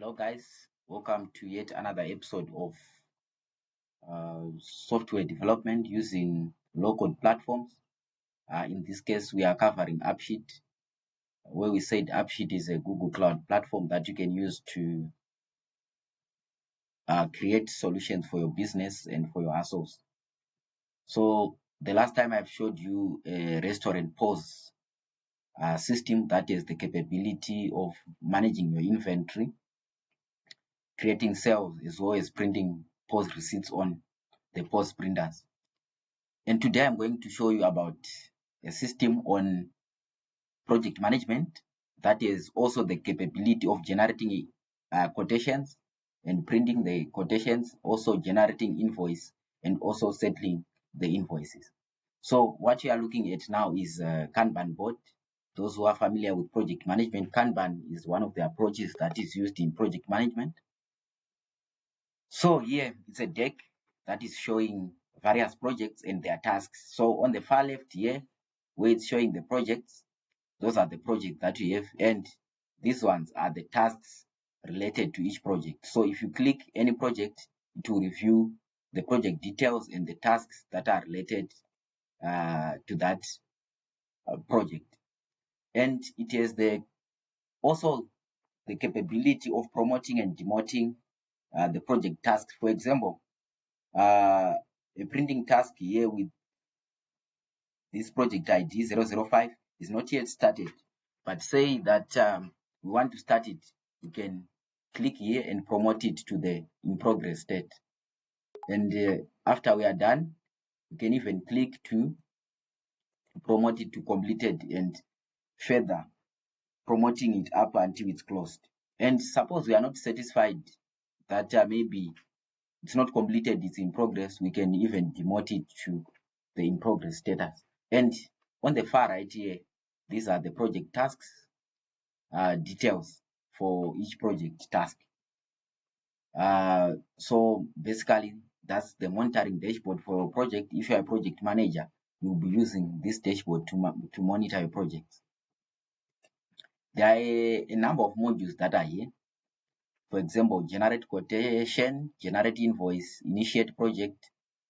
Hello guys, welcome to yet another episode of software development using low-code platforms. In this case, we are covering AppSheet, where we said AppSheet is a Google Cloud platform that you can use to create solutions for your business and for your hustles. So the last time I've showed you a restaurant POS system that is the capability of managing your inventory, creating sales, as well as printing POS receipts on the POS printers. And today I'm going to show you about a system on project management that is also the capability of generating quotations and printing the quotations, also generating invoice and also settling the invoices. So what we are looking at now is a Kanban board. Those who are familiar with project management, Kanban is one of the approaches that is used in project management. So here it's a deck that is showing various projects and their tasks. So on the far left here, where it's showing the projects, those are the projects that we have, and these ones are the tasks related to each project. So if you click any project, it will review the project details and the tasks that are related to that project. And it has also the capability of promoting and demoting the project tasks. For example, a printing task here with this project ID 005 is not yet started, but say that we want to start it, you can click here and promote it to the in progress state. And after we are done, you can even click to promote it to completed and further promoting it up until it's closed. And suppose we are not satisfied that maybe it's not completed, it's in progress, we can even demote it to the in progress status. And on the far right here, these are the project tasks details for each project task. So basically, that's the monitoring dashboard for your project. If you're a project manager, you'll be using this dashboard to monitor your projects. There are a number of modules that are here. For example, generate quotation, generate invoice, initiate project.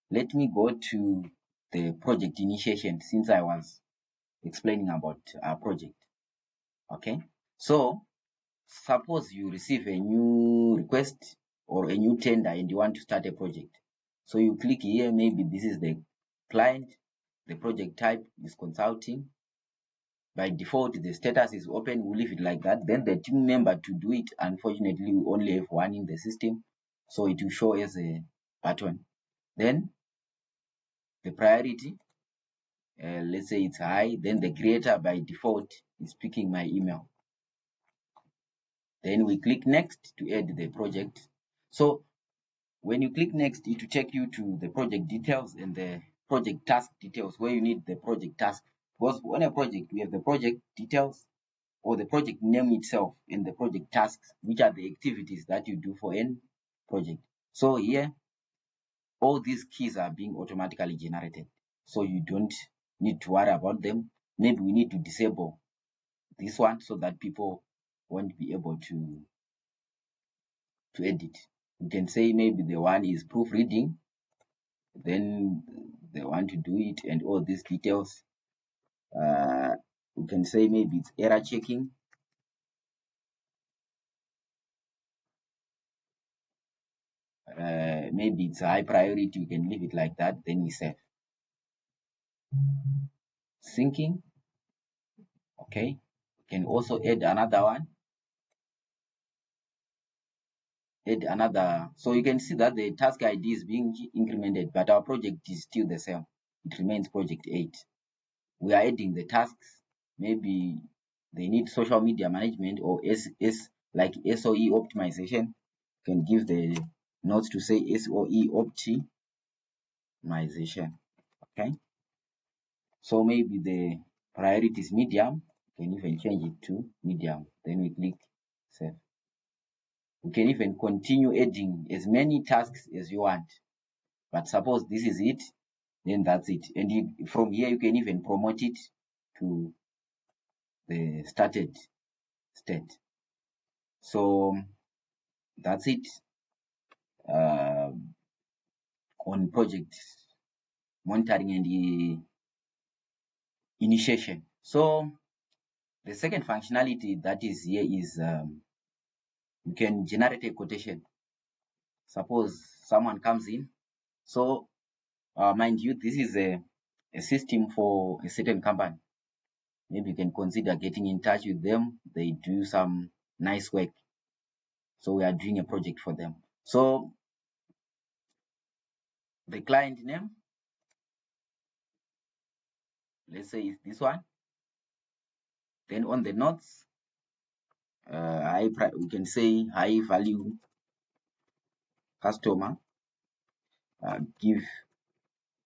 Let me go to the project initiation since I was explaining about our project. Okay, so suppose you receive a new request or a new tender and you want to start a project. So you click here, maybe this is the client, the project type is consulting. By default, the status is open, we'll leave it like that. Then the team member to do it, unfortunately, we only have one in the system, so it will show as a button. Then the priority, let's say it's high, then the creator by default is picking my email. Then we click next to add the project. So when you click next, it will take you to the project details and the project task details where you need the project task. Because on a project, we have the project details or the project name itself and the project tasks, which are the activities that you do for any project. So here, all these keys are being automatically generated. So you don't need to worry about them. Maybe we need to disable this one so that people won't be able to edit. You can say maybe the one is proofreading, then they want to do it and all these details. We can say maybe it's error checking. Maybe it's a high priority, you can leave it like that, then we save. Syncing. Okay, we can also add another one. So you can see that the task ID is being incremented, but our project is still the same. It remains project 8. We are adding the tasks. Maybe they need social media management or like SOE optimization. You can give the notes to say SOE optimization. Okay, so maybe the priority is medium. You can even change it to medium. Then we click save. You can even continue adding as many tasks as you want. But suppose this is it, then that's it. And from here, you can even promote it to the started state. So that's it on project monitoring and initiation. So the second functionality that is here is you can generate a quotation. Suppose someone comes in. So mind you, this is a system for a certain company. Maybe you can consider getting in touch with them. They do some nice work. So we are doing a project for them. So the client name, let's say is this one. Then on the notes, we can say high value customer, give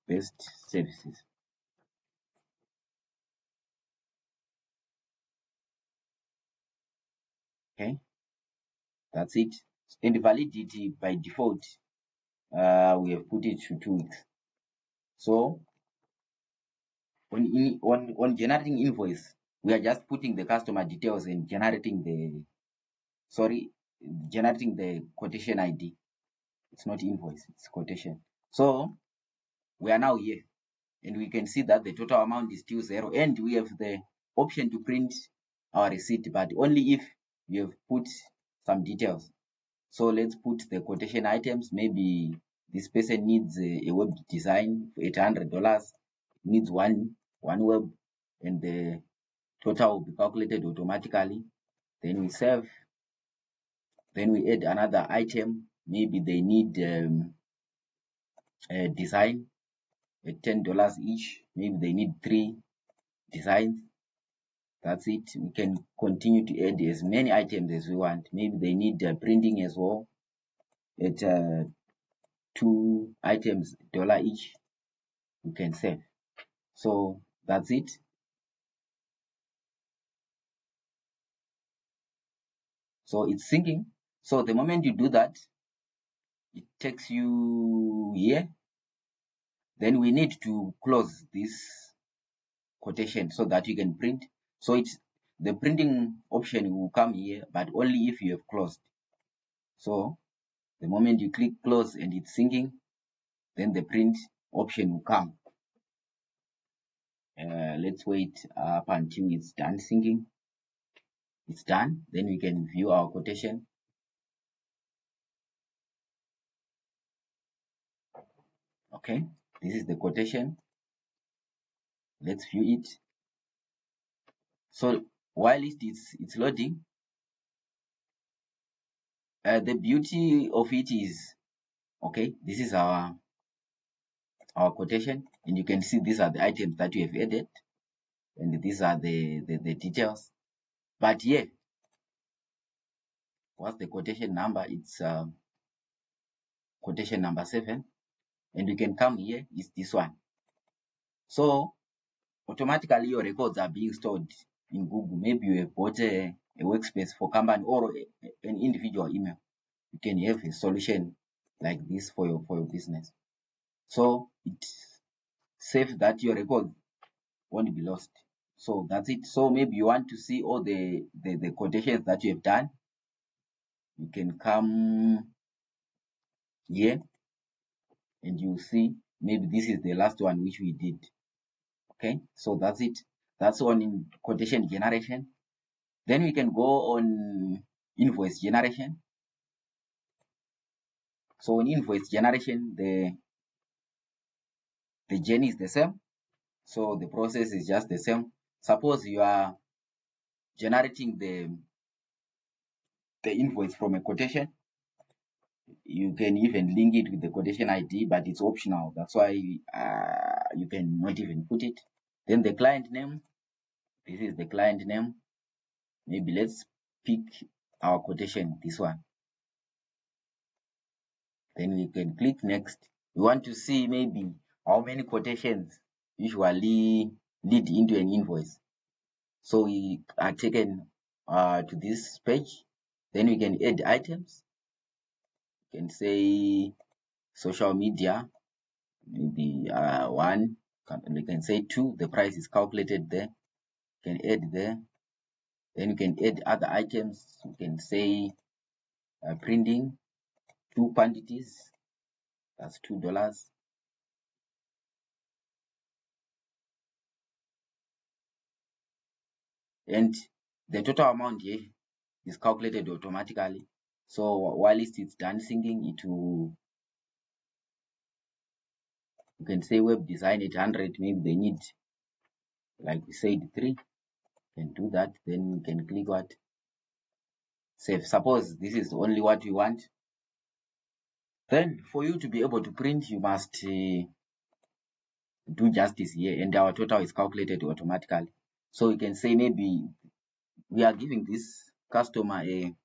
best services. Okay, that's it. And validity by default, we have put it to 2 weeks. So on generating invoice, we are just putting the customer details and generating the quotation ID. It's not invoice, it's quotation. So we are now here, and we can see that the total amount is still 0, and we have the option to print our receipt, but only if we have put some details. So let's put the quotation items. Maybe this person needs a web design for $800, needs one web, and the total will be calculated automatically. Then we save. Then we add another item. Maybe they need a design at $10 each. Maybe they need 3 designs. That's it. We can continue to add as many items as we want. Maybe they need printing as well at 2 items $1 each. You can save. So that's it. So it's syncing. So the moment you do that, it takes you here. Then we need to close this quotation so that you can print. So it's the printing option will come here, but only if you have closed. So the moment you click close and it's syncing, then the print option will come. Let's wait up until it's done syncing. It's done. Then we can view our quotation. Okay, this is the quotation. Let's view it. So while it's loading, the beauty of it is, okay, this is our quotation, and you can see these are the items that we have added, and these are the details. But here, what's the quotation number? It's quotation number 7, and we can come here, is this one. So automatically your records are being stored in Google. Maybe you have bought a workspace for company or an individual email. You can have a solution like this for your business. So it's safe that your record won't be lost. So that's it. So maybe you want to see all the quotations that you have done. You can come here and you see maybe this is the last one which we did. Okay, so that's it. That's on in quotation generation. Then we can go on invoice generation. So in invoice generation, the journey is the same. So the process is just the same. Suppose you are generating the invoice from a quotation. You can even link it with the quotation ID, but it's optional. That's why you can not even put it. Then the client name. This is the client name. Maybe let's pick our quotation, this one. Then we can click next. We want to see maybe how many quotations usually lead into an invoice. So we are taken to this page. Then we can add items. You can say social media, maybe 1. We can say 2. The price is calculated there. You can add there. Then you can add other items. You can say printing 2 quantities, that's $2. And the total amount here is calculated automatically. So while it's done syncing, it will, you can say web design 800, maybe they need, like we said, 3. You can do that. Then you can click what? Save. Suppose this is only what we want. Then for you to be able to print, you must do justice here, and our total is calculated automatically. So you can say maybe we are giving this customer a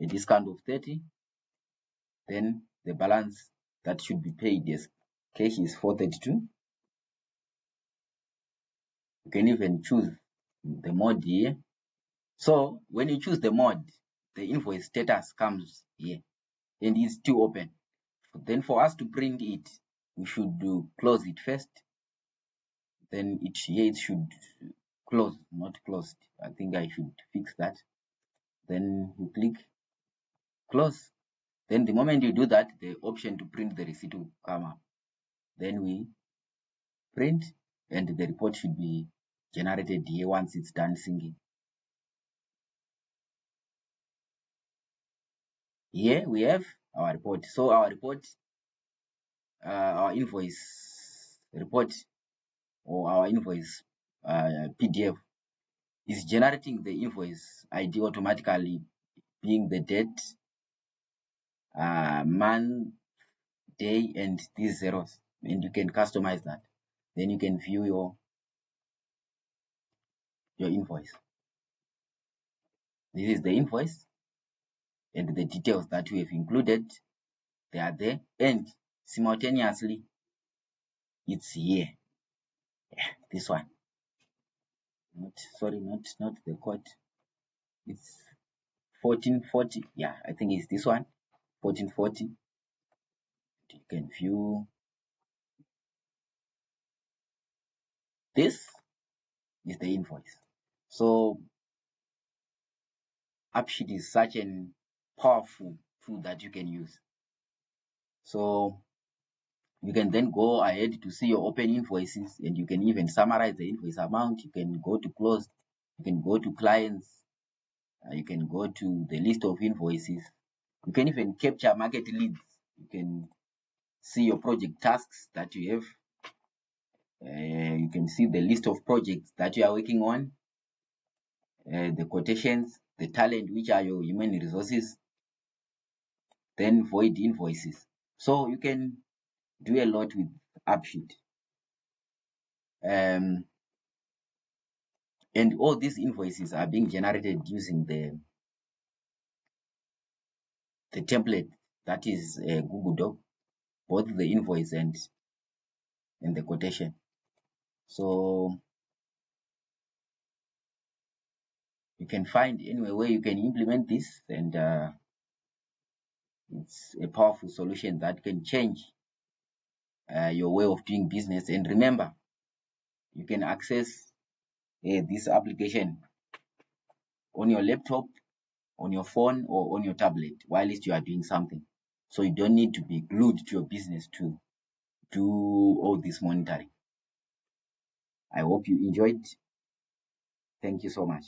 discount of 30. Then the balance that should be paid as cash is 432. You can even choose the mode here. So when you choose the mode, the invoice status comes here and it's still open. Then for us to print it, we should close it first. Then it should close, not closed. I think I should fix that. Then you click close. Then the moment you do that, the option to print the receipt will come up. Then we print, and the report should be generated here once it's done syncing. Here we have our report. So our report, our invoice report, or our invoice PDF is generating the invoice ID automatically, being the date, month, day, and these zeros, and you can customize that. Then you can view your invoice. This is the invoice, and the details that we have included, they are there, and simultaneously it's here. Yeah, this one. Not the code. It's 1440. Yeah, I think it's this one. 1440. You can view this is the invoice. So AppSheet is such a powerful tool that you can use. So you can then go ahead to see your open invoices, and you can even summarize the invoice amount. You can go to closed, you can go to clients, you can go to the list of invoices. You can even capture market leads. You can see your project tasks that you have. You can see the list of projects that you are working on, the quotations, the talent, which are your human resources, then void invoices. So you can do a lot with AppSheet. And all these invoices are being generated using the template that is Google Doc, both the invoice and the quotation. So you can find anyway where you can implement this, and it's a powerful solution that can change your way of doing business. And remember, you can access this application on your laptop, on your phone, or on your tablet while you are doing something. So you don't need to be glued to your business to do all this monitoring. I hope you enjoyed. Thank you so much.